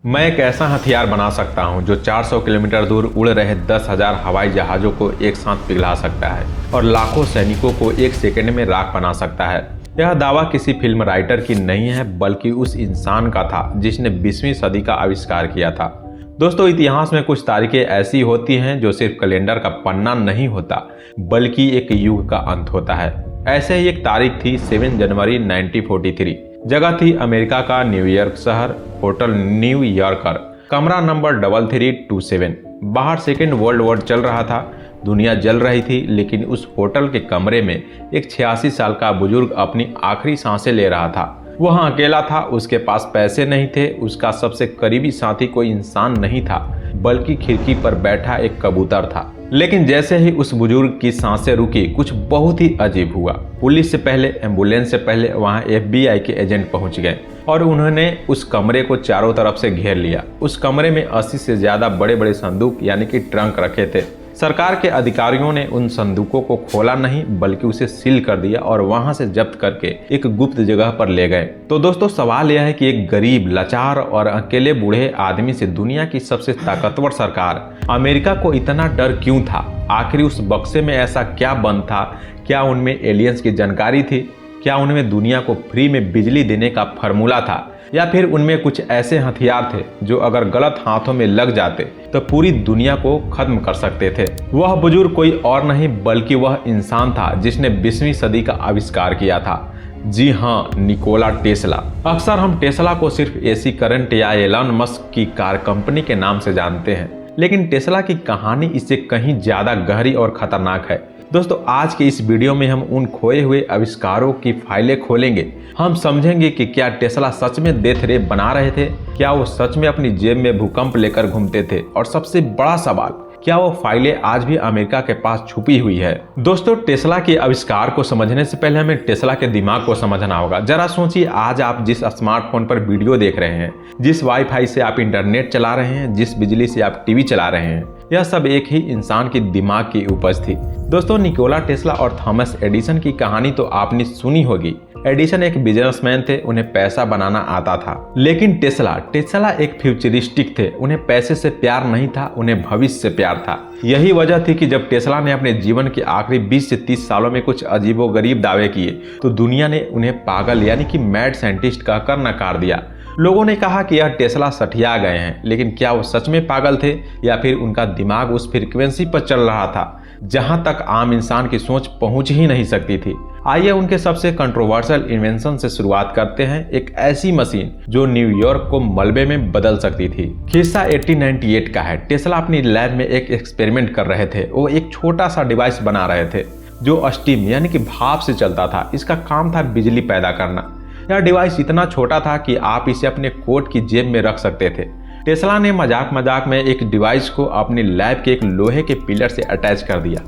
मैं एक ऐसा हथियार बना सकता हूं जो 400 किलोमीटर दूर उड़ रहे 10,000 हवाई जहाज़ों को एक साथ पिघला सकता है और लाखों सैनिकों को एक सेकंड में राख बना सकता है। यह दावा किसी फिल्म राइटर की नहीं है, बल्कि उस इंसान का था जिसने 20वीं सदी का आविष्कार किया था। दोस्तों, इतिहास में कुछ तारीखें ऐसी होती हैं जो सिर्फ कैलेंडर का पन्ना नहीं होता, बल्कि एक युग का अंत होता है। ऐसे ही एक तारीख थी 7 जनवरी 1943। जगह थी अमेरिका का न्यूयॉर्क शहर, होटल न्यू यॉर्कर, कमरा नंबर 3327। बाहर सेकेंड वर्ल्ड वॉर चल रहा था, दुनिया जल रही थी, लेकिन उस होटल के कमरे में एक 86 साल का बुजुर्ग अपनी आखिरी सांसें ले रहा था। वह अकेला था, उसके पास पैसे नहीं थे, उसका सबसे करीबी साथी कोई इंसान नहीं था, बल्कि खिड़की पर बैठा एक कबूतर था। लेकिन जैसे ही उस बुजुर्ग की सांसें रुकी, कुछ बहुत ही अजीब हुआ। पुलिस से पहले, एम्बुलेंस से पहले वहां FBI के एजेंट पहुंच गए और उन्होंने उस कमरे को चारों तरफ से घेर लिया। उस कमरे में 80 से ज्यादा बड़े बड़े संदूक यानी कि ट्रंक रखे थे। सरकार के अधिकारियों ने उन संदूकों को खोला नहीं, बल्कि उसे सील कर दिया और वहां से जब्त करके एक गुप्त जगह पर ले गए। तो दोस्तों, सवाल यह है कि एक गरीब, लाचार और अकेले बूढ़े आदमी से दुनिया की सबसे ताकतवर सरकार अमेरिका को इतना डर क्यों था? आखिर उस बक्से में ऐसा क्या बंद था? क्या उनमें एलियंस की जानकारी थी? क्या उनमें दुनिया को फ्री में बिजली देने का फॉर्मूला था? या फिर उनमें कुछ ऐसे हथियार थे जो अगर गलत हाथों में लग जाते तो पूरी दुनिया को खत्म कर सकते थे? वह बुजुर्ग कोई और नहीं, बल्कि वह इंसान था जिसने 20वीं सदी का आविष्कार किया था। जी हाँ, निकोला टेस्ला। अक्सर हम टेस्ला को सिर्फ AC करंट या एलन मस्क की कार कंपनी के नाम से जानते हैं, लेकिन टेस्ला की कहानी इससे कहीं ज्यादा गहरी और खतरनाक है। दोस्तों, आज के इस वीडियो में हम उन खोए हुए आविष्कारों की फाइलें खोलेंगे। हम समझेंगे कि क्या टेस्ला सच में डेथ रे बना रहे थे? क्या वो सच में अपनी जेब में भूकंप लेकर घूमते थे? और सबसे बड़ा सवाल, क्या वो फाइलें आज भी अमेरिका के पास छुपी हुई है? दोस्तों, टेस्ला के आविष्कार को समझने से पहले हमें टेस्ला के दिमाग को समझना होगा। जरा सोचिए, आज आप जिस स्मार्टफोन पर वीडियो देख रहे हैं, जिस वाईफाई से आप इंटरनेट चला रहे हैं, जिस बिजली से आप टीवी चला रहे हैं, यह सब एक ही इंसान के दिमाग की उपज थी। दोस्तों, निकोला टेस्ला और थॉमस एडिसन की कहानी तो आपने सुनी होगी। एडिसन एक बिजनेसमैन थे, उन्हें पैसा बनाना आता था। लेकिन टेस्ला एक फ्यूचरिस्टिक थे। उन्हें पैसे से प्यार नहीं था, उन्हें भविष्य से प्यार था। यही वजह थी कि जब टेस्ला ने अपने जीवन के आखिरी 20 से 30 सालों में कुछ अजीबोगरीब दावे किए, तो दुनिया ने उन्हें पागल यानी कि मैड साइंटिस्ट कहकर नकार दिया। लोगों ने कहा कि यह टेस्ला सठिया गए हैं, लेकिन क्या वो सच में पागल थे या फिर उनका दिमाग उस फ्रीक्वेंसी पर चल रहा था जहां तक आम इंसान की सोच पहुंच ही नहीं सकती थी? आइए उनके सबसे कंट्रोवर्शियल इन्वेंशन से शुरुआत करते हैं, एक ऐसी मशीन जो न्यूयॉर्क को मलबे में बदल सकती थी। किस्सा 1898 का है। टेस्ला अपनी लैब में एक एक्सपेरिमेंट कर रहे थे। वो एक छोटा सा डिवाइस बना रहे थे जो स्टीम यानी कि भाप से चलता था। इसका काम था बिजली पैदा करना। यह डिवाइस इतना छोटा था कि आप इसे अपने कोट की जेब में रख सकते थे। टेस्ला ने मजाक मजाक में एक डिवाइस को अपनी लैब के एक लोहे के पिलर से अटैच कर दिया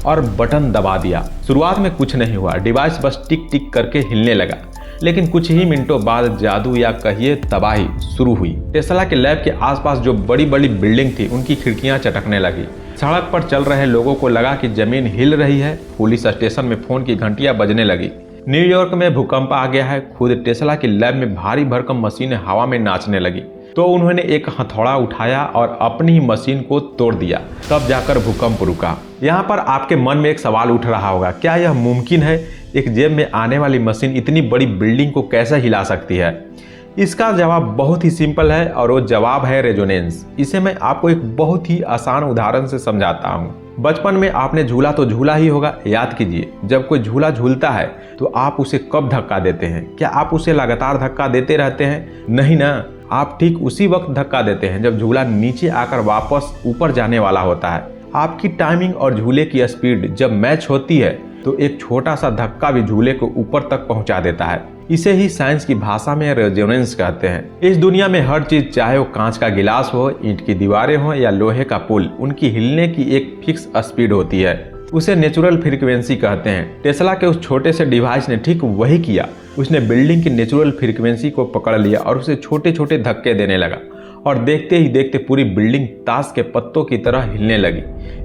और बटन दबा दिया। शुरुआत में कुछ नहीं हुआ, डिवाइस बस टिक टिक करके हिलने लगा। लेकिन कुछ ही मिनटों बाद जादू या कहिए तबाही शुरू हुई। टेस्ला के लैब के आसपास जो बड़ी बड़ी बिल्डिंग थी, उनकी खिड़कियां चटकने लगी। सड़क पर चल रहे लोगों को लगा कि जमीन हिल रही है। पुलिस स्टेशन में फोन की घंटियां बजने लगी। न्यूयॉर्क में भूकंप आ गया है। खुद टेस्ला की लैब में भारी भरकम मशीनें हवा में नाचने लगी। तो उन्होंने एक हथौड़ा उठाया और अपनी ही मशीन को तोड़ दिया। तब जाकर भूकंप रुका। यहाँ पर आपके मन में एक सवाल उठ रहा होगा, क्या यह मुमकिन है? एक जेब में आने वाली मशीन इतनी बड़ी बिल्डिंग को कैसे हिला सकती है? इसका जवाब बहुत ही सिंपल है और वो जवाब है रेजोनेंस। इसे मैं आपको एक बहुत ही आसान उदाहरण से समझाता हूँ। बचपन में आपने झूला तो झूला ही होगा। याद कीजिए, जब कोई झूला झूलता है तो आप उसे कब धक्का देते हैं? क्या आप उसे लगातार धक्का देते रहते हैं? नहीं ना, आप ठीक उसी वक्त धक्का देते हैं जब झूला नीचे आकर वापस ऊपर जाने वाला होता है। आपकी टाइमिंग और झूले की स्पीड जब मैच होती है तो एक छोटा सा धक्का भी झूले को ऊपर तक पहुंचा देता है। इसे ही साइंस की भाषा में रेजोनेंस कहते हैं। इस दुनिया में हर चीज, चाहे वो कांच का गिलास हो, ईंट की दीवारें हो या लोहे का पुल, उनकी हिलने की एक फिक्स स्पीड होती है। उसे नेचुरल फ्रीक्वेंसी कहते हैं। टेस्ला के उस छोटे से डिवाइस ने ठीक वही किया। उसने बिल्डिंग की नेचुरल फ्रीक्वेंसी को पकड़ लिया और उसे छोटे छोटे धक्के देने लगा और देखते ही देखते पूरी बिल्डिंग ताश के पत्तों की तरह हिलने लगी।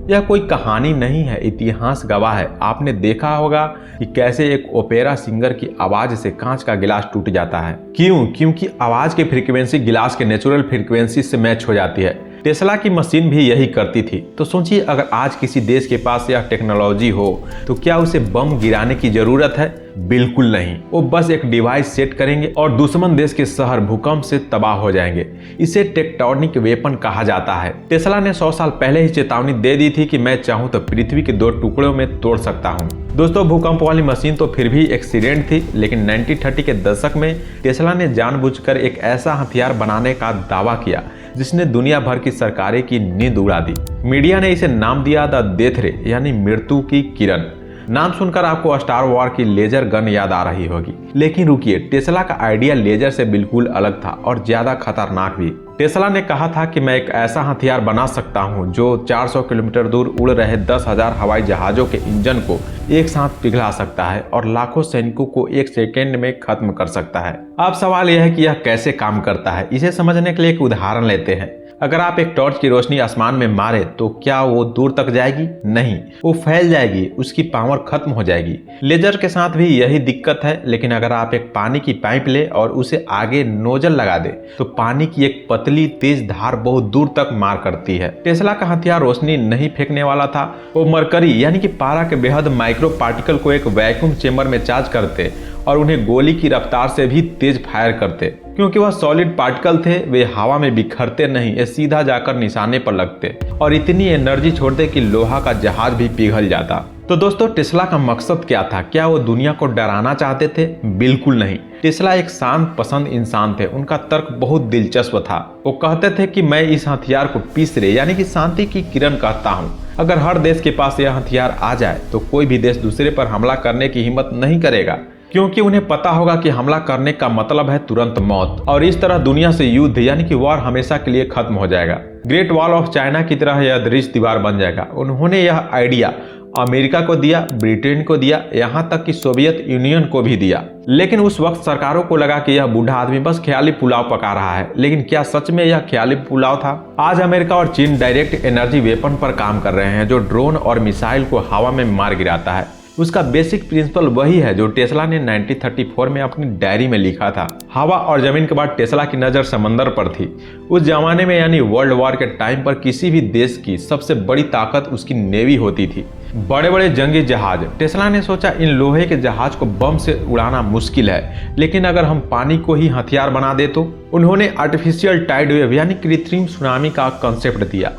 यह कोई कहानी नहीं है, इतिहास गवाह है। आपने देखा होगा कि कैसे एक ओपेरा सिंगर की आवाज से कांच का गिलास टूट जाता है। क्यों? क्योंकि आवाज की फ्रीक्वेंसी गिलास के नेचुरल फ्रीक्वेंसी से मैच हो जाती है। टेस्ला की मशीन भी यही करती थी। तो सोचिए, अगर आज किसी देश के पास यह टेक्नोलॉजी हो तो क्या उसे बम गिराने की जरूरत है? बिल्कुल नहीं। वो बस एक डिवाइस सेट करेंगे और दुश्मन देश के शहर भूकंप से तबाह हो जाएंगे। इसे टेक्टोनिक वेपन कहा जाता है। टेस्ला ने 100 साल पहले ही चेतावनी दे दी थी कि मैं चाहूं तो पृथ्वी के 2 टुकड़ों में तोड़ सकता हूं। दोस्तों, भूकंप वाली मशीन तो फिर भी एक्सीडेंट थी, लेकिन 1930 के दशक में टेस्ला ने जानबूझकर एक ऐसा हथियार बनाने का दावा किया जिसने दुनिया भर की सरकारें की नींद उड़ा दी। मीडिया ने इसे नाम दिया द डेथ रे, यानी मृत्यु की किरण। नाम सुनकर आपको स्टार वॉर की लेजर गन याद आ रही होगी, लेकिन रुकिए, टेस्ला का आइडिया लेजर से बिल्कुल अलग था और ज्यादा खतरनाक भी। टेस्ला ने कहा था कि मैं एक ऐसा हथियार बना सकता हूं जो 400 किलोमीटर दूर उड़ रहे 10,000 हवाई जहाजों के इंजन को एक साथ पिघला सकता है और लाखों सैनिकों को 1 सेकेंड में खत्म कर सकता है। अब सवाल यह है कि यह कैसे काम करता है। इसे समझने के लिए एक उदाहरण लेते हैं। अगर आप एक टॉर्च की रोशनी आसमान में मारे तो क्या वो दूर तक जाएगी? नहीं, वो फैल जाएगी, उसकी पावर खत्म हो जाएगी। लेजर के साथ भी यही दिक्कत है, लेकिन अगर आप एक पानी की पाइप ले और उसे आगे नोजल लगा दे तो पानी की एक पतली तेज धार बहुत दूर तक मार करती है। टेस्ला का हथियार रोशनी नहीं फेंकने वाला था, वो मरकरी यानी कि पारा के बेहद माइक्रो पार्टिकल को एक वैक्यूम चेंबर में चार्ज करते और उन्हें गोली की रफ्तार से भी तेज फायर करते। क्योंकि वह सॉलिड पार्टिकल थे, वे हवा में बिखरते नहीं, ये सीधा जाकर निशाने पर लगते और इतनी एनर्जी छोड़ते कि लोहा का जहाज भी पिघल जाता। तो दोस्तों, टेस्ला का मकसद क्या था? क्या वो दुनिया को डराना चाहते थे? बिल्कुल नहीं। टेस्ला एक शांत पसंद इंसान थे। उनका तर्क बहुत दिलचस्प था। वो कहते थे कि मैं इस हथियार को पीसरे यानी कि शांति की किरण कहता हूँ। अगर हर देश के पास यह हथियार आ जाए तो कोई भी देश दूसरे पर हमला करने की हिम्मत नहीं करेगा, क्योंकि उन्हें पता होगा कि हमला करने का मतलब है तुरंत मौत, और इस तरह दुनिया से युद्ध यानी कि वॉर हमेशा के लिए खत्म हो जाएगा। ग्रेट वॉल ऑफ चाइना की तरह यह दृश्य दीवार बन जाएगा। उन्होंने यह आइडिया अमेरिका को दिया, ब्रिटेन को दिया, यहाँ तक कि सोवियत यूनियन को भी दिया। लेकिन उस वक्त सरकारों को लगा कि यह बूढ़ा आदमी बस ख्याली पुलाव पका रहा है। लेकिन क्या सच में यह ख्याली पुलाव था? आज अमेरिका और चीन डायरेक्ट एनर्जी वेपन पर काम कर रहे हैं जो ड्रोन और मिसाइल को हवा में मार गिराता है। उसका बेसिक प्रिंसिपल वही है जो टेस्ला ने 1934 में अपनी डायरी में लिखा था। हवा और जमीन के बाद टेस्ला की नजर समंदर पर थी। उस जमाने में यानी वर्ल्ड वॉर के टाइम पर किसी भी देश की सबसे बड़ी ताकत उसकी नेवी होती थी, बड़े बड़े जंगी जहाज। टेस्ला ने सोचा इन लोहे के जहाज को बम से उड़ाना मुश्किल है, लेकिन अगर हम पानी को ही हथियार बना दे तो। उन्होंने आर्टिफिशियल टाइड वेव यानी कृत्रिम सुनामी का कंसेप्ट दिया।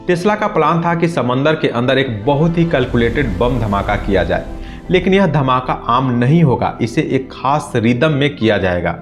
टेस्ला का प्लान था कि समंदर के अंदर एक बहुत ही कैलकुलेटेड बम धमाका किया जाए, लेकिन यह धमाका आम नहीं होगा, इसे एक खास रिदम में किया जाएगा।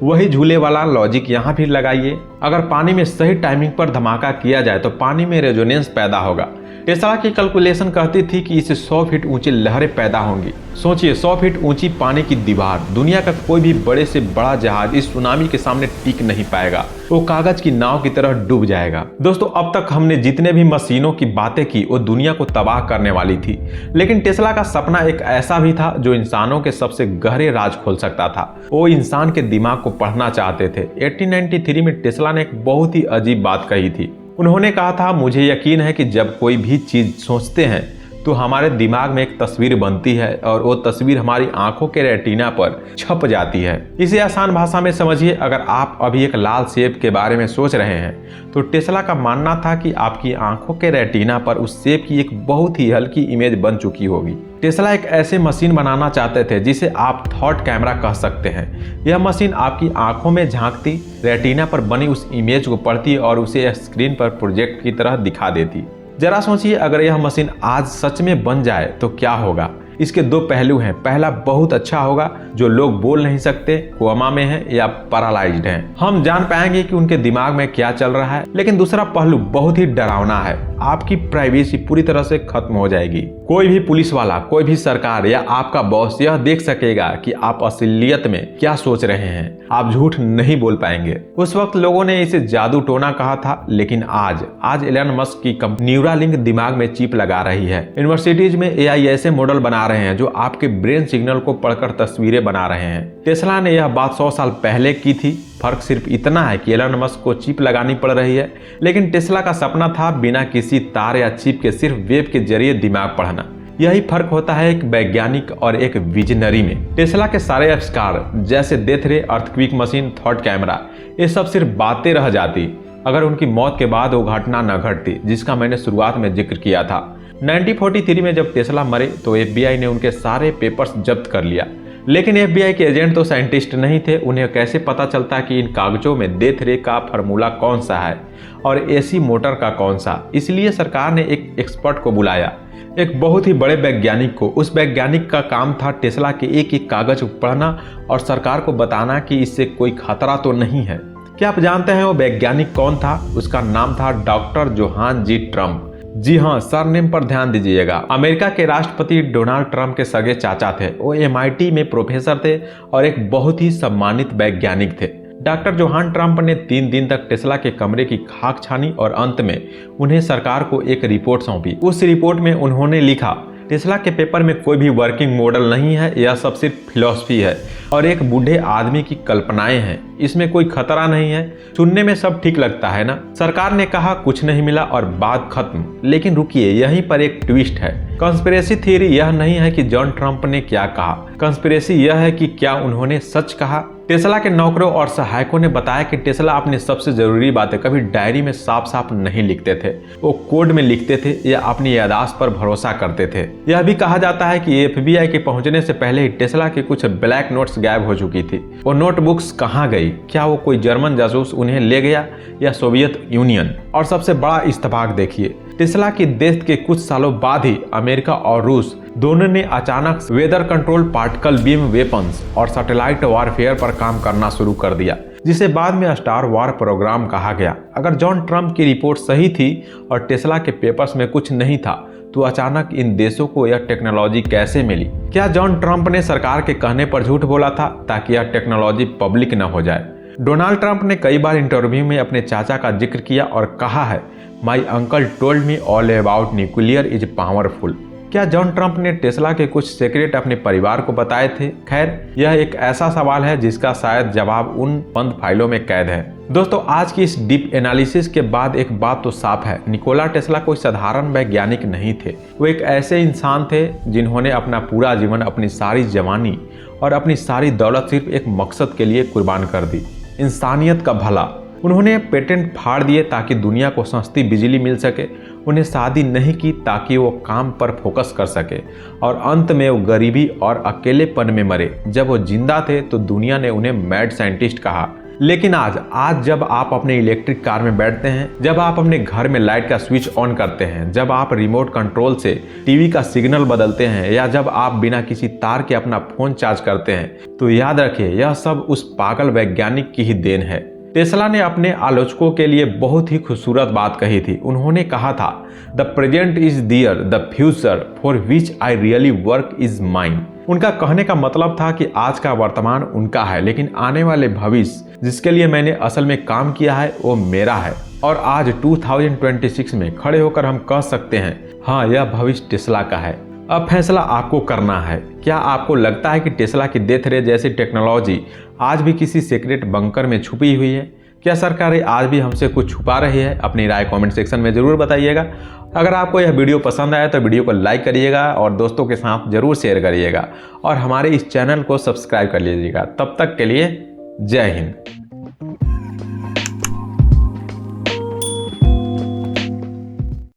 वही झूले वाला लॉजिक यहाँ भी लगाइए। अगर पानी में सही टाइमिंग पर धमाका किया जाए तो पानी में रेजोनेंस पैदा होगा। टेस्ला की कैलकुलेशन कहती थी कि इससे 100 फीट ऊंची लहरें पैदा होंगी। सोचिए, 100 फीट ऊंची पानी की दीवार। दुनिया का कोई भी बड़े से बड़ा जहाज इस सुनामी के सामने टिक नहीं पाएगा, वो कागज की नाव की तरह डूब जाएगा। दोस्तों, अब तक हमने जितने भी मशीनों की बातें की वो दुनिया को तबाह करने वाली थी, लेकिन टेस्ला का सपना एक ऐसा भी था जो इंसानों के सबसे गहरे राज खोल सकता था। वो इंसान के दिमाग को पढ़ना चाहते थे। 1893 में टेस्ला ने एक बहुत ही अजीब बात कही थी। उन्होंने कहा था, मुझे यकीन है कि जब कोई भी चीज सोचते हैं तो हमारे दिमाग में एक तस्वीर बनती है और वो तस्वीर हमारी आंखों के रेटिना पर छप जाती है। इसे आसान भाषा में समझिए, अगर आप अभी एक लाल सेब के बारे में सोच रहे हैं तो टेस्ला का मानना था कि आपकी आंखों के रेटिना पर उस सेब की एक बहुत ही हल्की इमेज बन चुकी होगी। टेस्ला एक ऐसे मशीन बनाना चाहते थे जिसे आप थॉट कैमरा कह सकते हैं। यह मशीन आपकी आंखों में झांकती, रेटिना पर बनी उस इमेज को पढ़ती और उसे स्क्रीन पर प्रोजेक्ट की तरह दिखा देती। जरा सोचिए, अगर यह मशीन आज सच में बन जाए तो क्या होगा। इसके 2 पहलू हैं। पहला बहुत अच्छा होगा, जो लोग बोल नहीं सकते, कोमा में हैं या पैरालाइज्ड हैं, हम जान पाएंगे कि उनके दिमाग में क्या चल रहा है। लेकिन दूसरा पहलू बहुत ही डरावना है, आपकी प्राइवेसी पूरी तरह से खत्म हो जाएगी। कोई भी पुलिस वाला, कोई भी सरकार या आपका बॉस यह देख सकेगा कि आप असलियत में क्या सोच रहे हैं। आप झूठ नहीं बोल पाएंगे। उस वक्त लोगों ने इसे जादू टोना कहा था, लेकिन आज एलन मस्क की कंपनी न्यूरालिंक दिमाग में चिप लगा रही है। यूनिवर्सिटीज में AI ऐसे मॉडल बना बना रहे हैं जो आपके ब्रेन सिग्नल को पढ़कर तस्वीरें बना रहे हैं। टेस्ला ने यह बात 100 साल पहले की थी। फर्क सिर्फ इतना है कि एलन मस्क को चिप लगानी पड़ रही है, लेकिन टेस्ला का सपना था बिना किसी तार या चिप के सिर्फ वेब के जरिए दिमाग पढ़ना। यही फर्क होता है एक वैज्ञानिक और एक विजनरी में। टेस्ला के सारे आविष्कार जैसे डेथ रे, अर्थक्विक मशीन, थॉट कैमरा, ये सब सिर्फ बातें रह जाती अगर उनकी मौत के बाद वो घटना न घटती जिसका मैंने शुरुआत में जिक्र किया था। 1943 में जब टेस्ला मरे तो FBI ने उनके सारे पेपर्स जब्त कर लिया, लेकिन FBI के एजेंट तो साइंटिस्ट नहीं थे। उन्हें कैसे पता चलता कि इन कागजों में डेथ रे का फार्मूला कौन सा है और AC मोटर का कौन सा। इसलिए सरकार ने एक एक्सपर्ट को बुलाया, एक बहुत ही बड़े वैज्ञानिक को। उस वैज्ञानिक का काम था टेस्ला के एक एक कागज को पढ़ना और सरकार को बताना कि इससे कोई खतरा तो नहीं है। क्या आप जानते हैं वो वैज्ञानिक कौन था? उसका नाम था डॉक्टर जोहान जी ट्रम्प। जी हाँ, सरनेम पर ध्यान दीजिएगा। अमेरिका के राष्ट्रपति डोनाल्ड ट्रंप के सगे चाचा थे। वो MIT में प्रोफेसर थे और एक बहुत ही सम्मानित वैज्ञानिक थे। डॉक्टर जोहान ट्रंप ने 3 दिन तक टेस्ला के कमरे की खाक छानी और अंत में उन्हें सरकार को एक रिपोर्ट सौंपी। उस रिपोर्ट में उन्होंने लिखा, टेस्ला के पेपर में कोई भी वर्किंग मॉडल नहीं है, यह सब सिर्फ फिलॉसफी है और एक बूढ़े आदमी की कल्पनाएं हैं। इसमें कोई खतरा नहीं है। सुनने में सब ठीक लगता है ना? सरकार ने कहा कुछ नहीं मिला और बात खत्म। लेकिन रुकिए, यहीं पर एक ट्विस्ट है। कंस्पिरेसी थ्योरी यह नहीं है कि जॉन ट्रंप ने क्या कहा, कंस्पिरेसी यह है कि क्या उन्होंने सच कहा। टेस्ला के नौकरों और सहायकों ने बताया कि टेस्ला अपनी सबसे जरूरी बातें कभी डायरी में साफ साफ नहीं लिखते थे, वो कोड में लिखते थे या अपनी याददाश्त पर भरोसा करते थे। यह भी कहा जाता है कि FBI के पहुंचने से पहले ही टेस्ला के कुछ ब्लैक नोट्स गायब हो चुकी थी। वो नोटबुक्स कहाँ गई? क्या वो कोई जर्मन जासूस उन्हें ले गया या सोवियत यूनियन? और सबसे बड़ा इत्तेफाक देखिए, टेस्ला की डेथ के कुछ सालों बाद ही अमेरिका और रूस दोनों ने अचानक weather control particle beam weapons और सैटेलाइट वॉरफेयर पर काम करना शुरू कर दिया, जिसे बाद में स्टार वॉर प्रोग्राम कहा गया। अगर जॉन ट्रंप की रिपोर्ट सही थी और टेस्ला के पेपर्स में कुछ नहीं था, तो अचानक इन देशों को यह टेक्नोलॉजी कैसे मिली? क्या जॉन ट्रंप ने सरकार के कहने पर झूठ बोला था ताकि यह टेक्नोलॉजी पब्लिक न हो जाए? डोनाल्ड ट्रंप ने कई बार इंटरव्यू में अपने चाचा का जिक्र किया और कहा है, my uncle told me all about nuclear is powerful. क्या जॉन ट्रंप ने टेस्ला के कुछ सीक्रेट अपने परिवार को बताए थे? खैर, यह एक ऐसा सवाल है जिसका शायद जवाब उन बंद फाइलों में कैद है। दोस्तों, आज की इस डीप एनालिसिस के बाद एक बात तो साफ है, निकोला टेस्ला कोई साधारण वैज्ञानिक नहीं थे। वो एक ऐसे इंसान थे जिन्होंने अपना पूरा जीवन, अपनी सारी जवानी और अपनी सारी दौलत सिर्फ एक मकसद के लिए कुर्बान कर दी, इंसानियत का भला। उन्होंने पेटेंट फाड़ दिए ताकि दुनिया को सस्ती बिजली मिल सके। उन्हें शादी नहीं की ताकि वो काम पर फोकस कर सके और अंत में वो गरीबी और अकेलेपन में मरे। जब वो जिंदा थे तो दुनिया ने उन्हें मैड साइंटिस्ट कहा, लेकिन आज जब आप अपने इलेक्ट्रिक कार में बैठते हैं, जब आप अपने घर में लाइट का स्विच ऑन करते हैं, जब आप रिमोट कंट्रोल से टीवी का सिग्नल बदलते हैं या जब आप बिना किसी तार के अपना फोन चार्ज करते हैं, तो याद रखिए यह सब उस पागल वैज्ञानिक की ही देन है। टेस्ला ने अपने आलोचकों के लिए बहुत ही खूबसूरत बात कही थी। उन्होंने कहा था, the present is there, the future for which I really work is mine. उनका कहने का मतलब था कि आज का वर्तमान उनका है, लेकिन आने वाले भविष्य जिसके लिए मैंने असल में काम किया है वो मेरा है। और आज 2026 में खड़े होकर हम कह सकते हैं, हाँ, यह भविष्य टेस्ला का है। अब फैसला आपको करना है। क्या आपको लगता है कि टेस्ला की डेथ रे जैसी टेक्नोलॉजी आज भी किसी सीक्रेट बंकर में छुपी हुई है? क्या सरकारें आज भी हमसे कुछ छुपा रही है? अपनी राय कमेंट सेक्शन में जरूर बताइएगा। अगर आपको यह वीडियो पसंद आया तो वीडियो को लाइक करिएगा और दोस्तों के साथ जरूर शेयर करिएगा और हमारे इस चैनल को सब्सक्राइब कर लीजिएगा। तब तक के लिए जय हिंद।